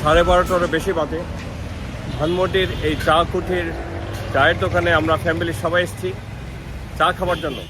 12:30টারও বেশি বাজে। ধানমন্ডির এই চা কুঠির চায়ের দোকানে আমরা ফ্যামিলির সবাই এসেছি চা খাবার জন্য।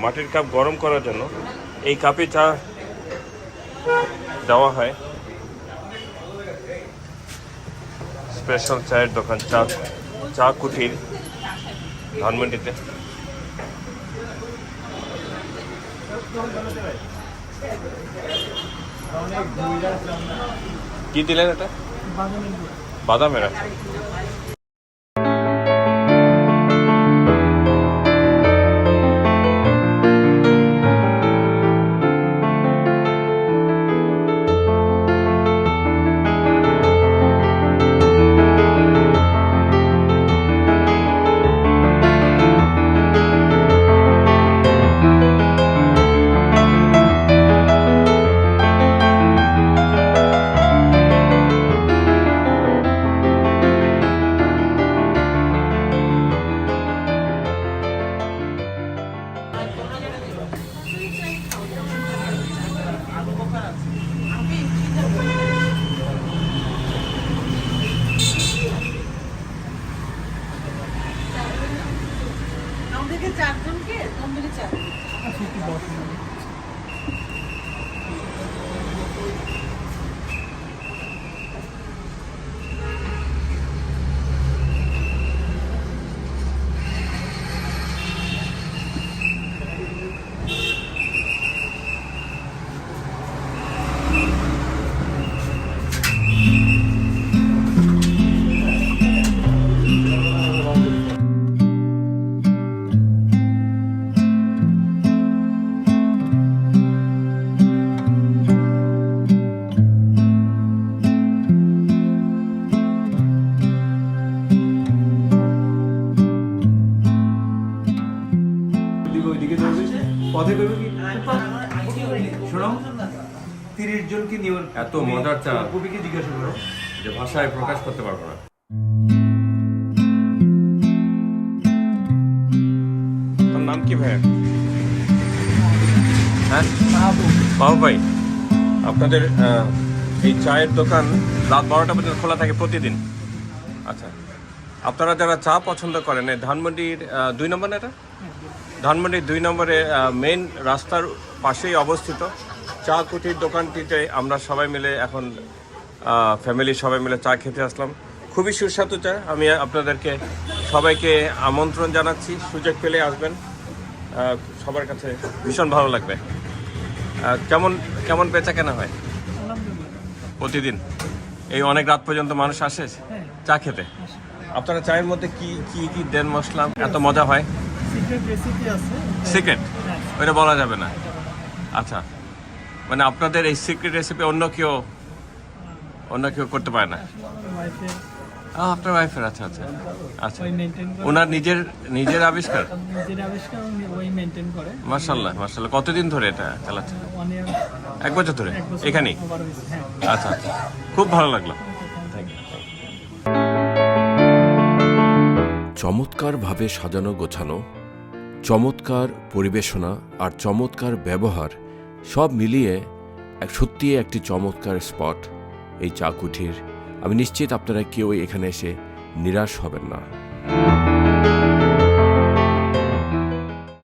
মাটির কাপ গরম করার জন্য এই কাপে চা দেওয়া হয়। স্পেশাল চায়ের দোকান চা কুঠির ধানমন্ডিতে। কি দিলেন এটা? বাদামের। আছে এত মজার চা কবিকে জিজ্ঞাসা করো যে ভাষায় প্রকাশ করতে পারবো না। তোর নাম কি ভাইয়া? হ্যাঁ বাবু ভাই, আপনাদের এই চায়ের দোকান রাত 12টা পর্যন্ত খোলা থাকে প্রতিদিন? আচ্ছা, আপনারা যারা চা পছন্দ করেন ধানমন্ডির 2 নম্বর, এটা ধানমন্ডির 2 নম্বরে মেইন রাস্তার পাশেই অবস্থিত চা কুঠির দোকানটিতে আমরা সবাই মিলে এখন ফ্যামিলির সবাই মিলে চা খেতে আসলাম। খুবই সুস্বাদু চা। আমি আপনাদেরকে সবাইকে আমন্ত্রণ জানাচ্ছি, সুযোগ পেলে আসবেন, সবার কাছে ভীষণ ভালো লাগবে। কেমন কেমন বেচা কেনা হয় প্রতিদিন? এই অনেক রাত পর্যন্ত মানুষ আসে চা খেতে। আপনারা চায়ের মধ্যে কি কি কি দেন মশলা এত মজা হয়? সিক্রেট, ওইটা বলা যাবে না। আচ্ছা, মানে আপনাদের এই সিক্রেট রেসিপি অন্য কেউ করতে পারে না? আপনার ওয়াইফের? আচ্ছা আচ্ছা আচ্ছা, ওনার নিজের আবিষ্কার। মাশাআল্লাহ মাশাআল্লাহ। কতদিন ধরে এটা চালাচ্ছেন? 1 বছর ধরে এখানেই? আচ্ছা আচ্ছা, খুব ভালো লাগলো। চমৎকারভাবে সাজানো গোছানো, চমৎকার পরিবেশনা আর চমৎকার ব্যবহার সব মিলিয়ে সত্যিই একটি চমৎকার স্পট এই চা কুঠির। আমি নিশ্চিত আপনারা কেউ এখানে এসে নিরাশ হবেন না।